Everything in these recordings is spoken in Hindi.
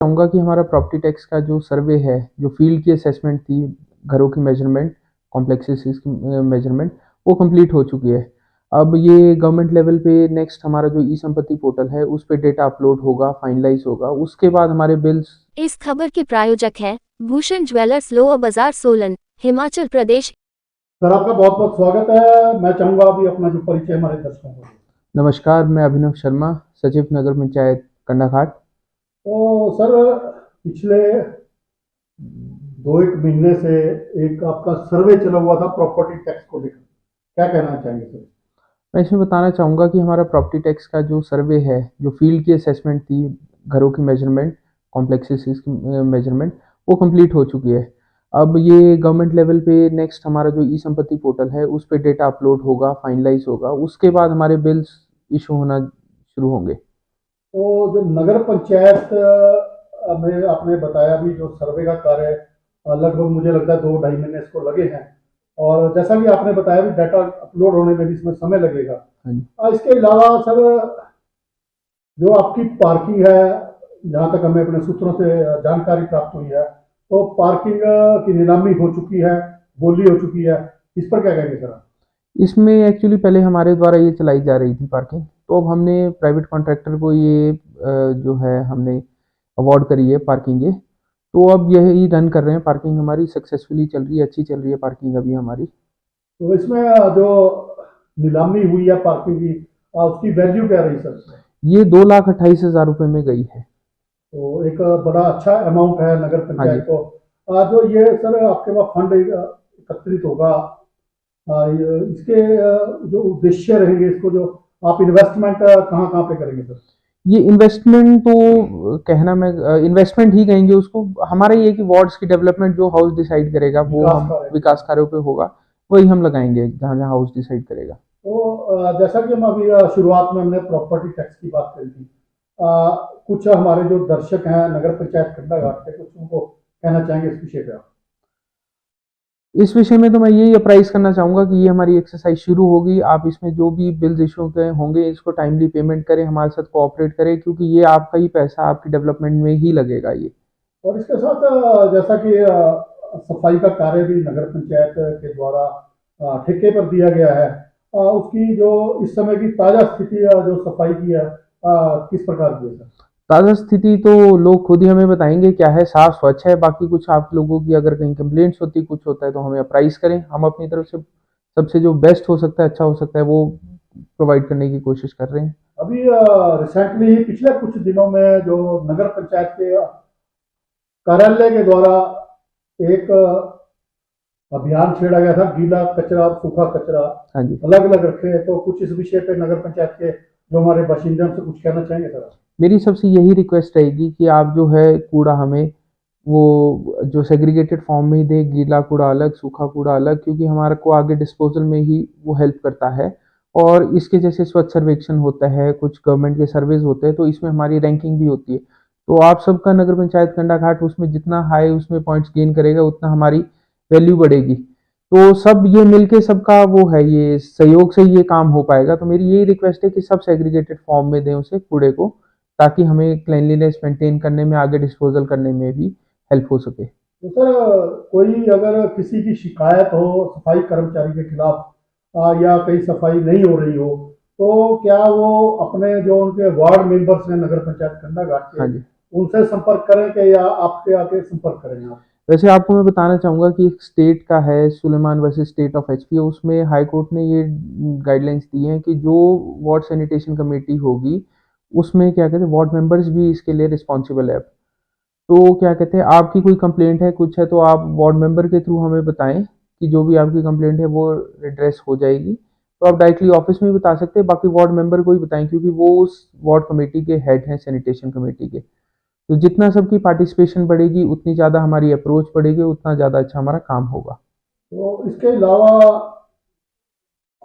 चाहूँगा कि हमारा प्रॉपर्टी टैक्स का जो सर्वे है, जो फील्ड की असेसमेंट थी, घरों की मेजरमेंट, कॉम्प्लेक्सेस की मेजरमेंट, वो कंप्लीट हो चुकी है। अब ये गवर्नमेंट लेवल पे नेक्स्ट हमारा जो ई संपत्ति पोर्टल है, उस पे डेटा अपलोड होगा, फाइनलाइज होगा। उसके बाद हमारे बिल्स। इस खबर के प्रायोजक हैं भूषण ज्वेलर्स, लोअर बाजार, सोलन, हिमाचल प्रदेश। सर, आपका बहुत बहुत स्वागत है। मैं चाहूंगा अभी अपना जो परिचय हमारे दर्शकों को। नमस्कार, मैं अभिनव शर्मा, सचिव नगर पंचायत कंडाघाट। तो सर, पिछले 2 एक महीने से एक आपका सर्वे चला हुआ था प्रॉपर्टी टैक्स को लेकर, क्या कहना चाहेंगे सर? मैं इसमें बताना चाहूँगा कि हमारा प्रॉपर्टी टैक्स का जो सर्वे है, जो फील्ड की असेसमेंट थी, घरों की मेजरमेंट, कॉम्प्लेक्सेस की मेजरमेंट, वो कंप्लीट हो चुकी है। अब ये गवर्नमेंट लेवल पे नेक्स्ट हमारा जो ई संपत्ति पोर्टल है, उस पे डेटा अपलोड होगा, फाइनलाइज होगा। उसके बाद हमारे बिल्स इशू होना शुरू होंगे। तो जो नगर पंचायत में आपने बताया भी, जो सर्वे का कार्य लगभग मुझे लगता है 2 ढाई महीने इसको लगे हैं, और जैसा कि आपने बताया भी डाटा अपलोड होने में भी इसमें समय लगेगा। हाँ जी। इसके अलावा सर, जो आपकी पार्किंग है, जहाँ तक हमें अपने सूत्रों से जानकारी प्राप्त हुई है, तो पार्किंग की नीलामी हो चुकी है, बोली हो चुकी है। इस पर क्या कहेंगे सर? इसमें एक्चुअली पहले हमारे द्वारा ये चलाई जा रही थी पार्किंग, तो अब हमने प्राइवेट कॉन्ट्रैक्टर को ये जो है हमने अवार्ड करी है पार्किंग ये। तो अब यही रन कर रहे हैं, पार्किंग हमारी सक्सेसफुली चल रही है, अच्छी चल रही है पार्किंग अभी हमारी। तो इसमें जो नीलामी हुई है पार्किंग की, उसकी वैल्यू क्या रही सर? ये 2,28,000 रुपये में गई है। तो एक बड़ा अच्छा अमाउंट है नगर हाँ जी। पंचायत को। जो ये सर आपके पास फंड एकत्रित होगा, इसके जो उद्देश्य रहेंगे, इसको जो आप इन्वेस्टमेंट कहाँ कहाँ पे करेंगे सर? ये इन्वेस्टमेंट तो कहना मैं इन्वेस्टमेंट ही कहेंगे उसको। हमारा ये कि वार्ड्स की डेवलपमेंट जो हाउस डिसाइड करेगा वो विकास हम कार्य। विकास कार्यों पे होगा, वही हम लगाएंगे जहाँ जहाँ हाउस डिसाइड करेगा। तो जैसा कि हम अभी शुरुआत में हमने प्रॉपर्टी टैक्स की बात करी थी, कुछ हमारे जो दर्शक हैं नगर पंचायत कंडाघाट के, कुछ उनको कहना चाहेंगे इस विषय पे आप? इस विषय में तो मैं यही अप्राइज करना चाहूँगा कि ये हमारी एक्सरसाइज शुरू होगी। आप इसमें जो भी बिल्स इशू के होंगे, इसको टाइमली पेमेंट करें, हमारे साथ कोऑपरेट करें, क्योंकि ये आपका ही पैसा आपकी डेवलपमेंट में ही लगेगा ये। और इसके साथ जैसा कि सफाई का कार्य भी नगर पंचायत के द्वारा ठेके पर दिया गया है, उसकी जो इस समय की ताजा स्थिति जो सफाई की है, किस प्रकार की है सर? ताज़ा स्थिति तो लोग खुद ही हमें बताएंगे क्या है, साफ स्वच्छ है। बाकी कुछ आप लोगों की अगर कहीं कंप्लेंट्स होती, कुछ होता है, तो हमें अप्राइज करें। हम अपनी तरफ से सबसे जो बेस्ट हो सकता है, अच्छा हो सकता है, वो प्रोवाइड करने की कोशिश कर रहे हैं। अभी रिसेंटली ही पिछले कुछ दिनों में जो नगर पंचायत के कार्यालय के द्वारा एक अभियान छेड़ा गया था, गीला कचरा और सूखा कचरा हाँ जी। अलग अलग रखे, तो कुछ इस विषय पे नगर पंचायत के जो हमारे बाशिंदे से कुछ कहना चाहेंगे सर? मेरी सबसे यही रिक्वेस्ट रहेगी कि आप जो है कूड़ा हमें वो जो सेग्रीगेटेड फॉर्म में ही दें, गीला कूड़ा अलग, सूखा कूड़ा अलग, क्योंकि हमारे को आगे डिस्पोजल में ही वो हेल्प करता है। और इसके जैसे स्वच्छ सर्वेक्षण होता है, कुछ गवर्नमेंट के सर्वेज होते हैं, तो इसमें हमारी रैंकिंग भी होती है। तो आप सबका नगर पंचायत कंडाघाट उसमें जितना हाई उसमें पॉइंट्स गेन करेगा, उतना हमारी वैल्यू बढ़ेगी। तो सब ये मिलके सबका वो है, ये सहयोग से ये काम हो पाएगा। तो मेरी यही रिक्वेस्ट है कि सब सेग्रीगेटेड फॉर्म में दें उसे कूड़े को, ताकि हमें क्लीनलीनेस मेंटेन करने में, आगे डिस्पोजल करने में भी हेल्प हो सके। तो सर, कोई अगर किसी की शिकायत हो सफाई कर्मचारी के खिलाफ, या कहीं सफाई नहीं हो रही हो, तो क्या वो अपने जो उनके वार्ड मेंबर्स हैं नगर पंचायत कंडाघाट के, हाँ जी। उनसे संपर्क करें कि या आपके आके संपर्क करें आप? वैसे आपको मैं बताना चाहूँगा कि एक स्टेट का है, Suleman versus state of HP, उसमें हाई कोर्ट ने ये गाइडलाइंस दी हैं कि जो वार्ड सैनिटेशन कमेटी होगी, उसमें क्या कहते हैं, वार्ड मेंबर्स भी इसके लिए रिस्पॉन्सिबल है। तो क्या कहते हैं, आपकी कोई कंप्लेंट है, कुछ है, तो आप वार्ड मेंबर के थ्रू हमें बताएं कि जो भी आपकी कंप्लेंट है वो एड्रेस हो जाएगी। तो आप डायरेक्टली ऑफिस में भी बता सकते हैं, बाकी वार्ड मेंबर को ही बताएं, क्योंकि वो उस वार्ड कमेटी के हेड हैं, सैनिटेशन कमेटी के। तो जितना सबकी पार्टिसिपेशन बढ़ेगी, उतनी ज़्यादा हमारी अप्रोच बढ़ेगी, उतना ज़्यादा अच्छा हमारा काम होगा। तो इसके अलावा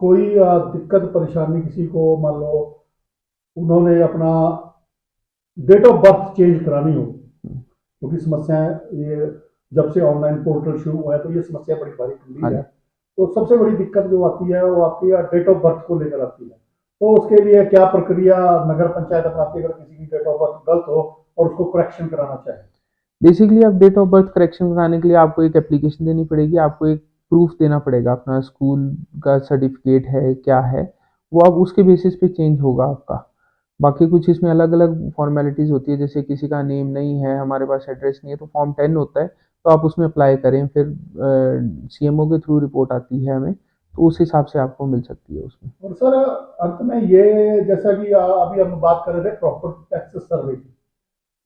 कोई दिक्कत परेशानी किसी को, मान लो उन्होंने अपना डेट ऑफ बर्थ चेंज करानी हो, क्योंकि समस्याएं ये जब से ऑनलाइन पोर्टल शुरू हुआ है, तो ये समस्या बड़ी भारी गंभीर है। तो सबसे बड़ी दिक्कत जो आती है वो आपकी डेट ऑफ बर्थ को लेकर आती है। तो उसके लिए क्या प्रक्रिया नगर पंचायत अपनाती है? अगर किसी की डेट ऑफ बर्थ गलत हो और उसको करेक्शन कराना चाहे? बेसिकली आप डेट ऑफ बर्थ करेक्शन कराने के लिए आपको एक एप्लीकेशन देनी पड़ेगी, आपको एक प्रूफ देना पड़ेगा, अपना स्कूल का सर्टिफिकेट है क्या है, वो अब उसके बेसिस पे चेंज होगा आपका। बाकी कुछ इसमें अलग अलग फॉर्मेलिटीज़ होती है, जैसे किसी का नेम नहीं है, हमारे पास एड्रेस नहीं है, तो फॉर्म 10 होता है, तो आप उसमें अप्लाई करें, फिर सीएमओ के थ्रू रिपोर्ट आती है हमें, तो उस हिसाब से आपको मिल सकती है उसमें। और सर अंत में ये, जैसा कि अभी हम बात कर रहे थे प्रॉपर्टी टैक्स सर्वे की,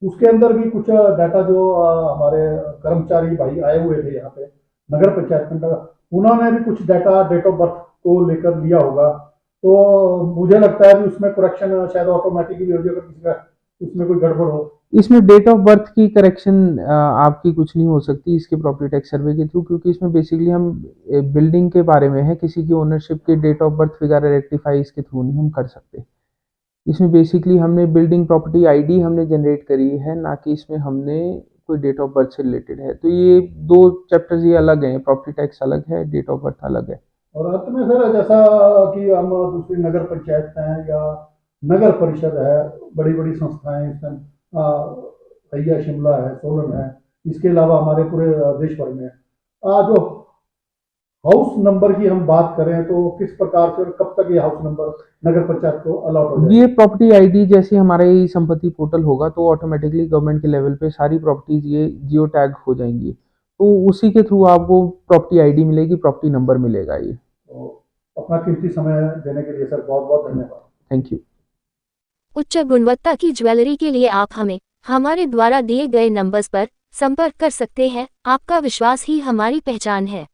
उसके अंदर भी कुछ डाटा जो हमारे कर्मचारी भाई आए हुए थे यहाँ पे नगर पंचायत में, उन्होंने भी कुछ डाटा डेट ऑफ बर्थ को लेकर लिया होगा, तो मुझे लगता है कि उसमें करेक्शन शायद ऑटोमेटिकली हो जाए अगर किसी का उसमें कोई गड़बड़ हो। इसमें डेट ऑफ बर्थ की करेक्शन आपकी कुछ नहीं हो सकती इसके प्रॉपर्टी टैक्स सर्वे के थ्रू, क्योंकि इसमें बेसिकली हम बिल्डिंग के बारे में है, किसी की ओनरशिप के डेट ऑफ बर्थ वगैरह रेक्टिफाई इसके थ्रू नहीं हम कर सकते। इसमें बेसिकली हमने बिल्डिंग प्रॉपर्टी आईडी हमने जनरेट करी है, ना कि इसमें हमने कोई डेट ऑफ बर्थ से रिलेटेड है। तो ये दो चैप्टर्स ये अलग हैं, प्रॉपर्टी टैक्स अलग है, डेट ऑफ बर्थ अलग है। और अंत में सर, जैसा कि हम दूसरी नगर पंचायत हैं या नगर परिषद है, बड़ी बड़ी संस्थाएं इसमें भैया शिमला है, सोलन है, इसके अलावा हमारे पूरे देश भर में जो हाउस नंबर की हम बात करें तो किस प्रकार से और कब तक ये हाउस नंबर नगर पंचायत को अलॉट हो जाए? ये प्रॉपर्टी आईडी जैसे हमारा ये संपत्ति पोर्टल होगा, तो ऑटोमेटिकली गवर्नमेंट के लेवल पे सारी प्रॉपर्टीज ये जियो टैग हो जाएंगी, तो उसी के थ्रू आपको प्रॉपर्टी आईडी मिलेगी, प्रॉपर्टी नंबर मिलेगा ये। तो अपना कीमती समय देने के लिए सर बहुत बहुत धन्यवाद। Thank you. उच्च गुणवत्ता की ज्वेलरी के लिए आप हमें हमारे द्वारा दिए गए नंबर्स पर संपर्क कर सकते हैं। आपका विश्वास ही हमारी पहचान है।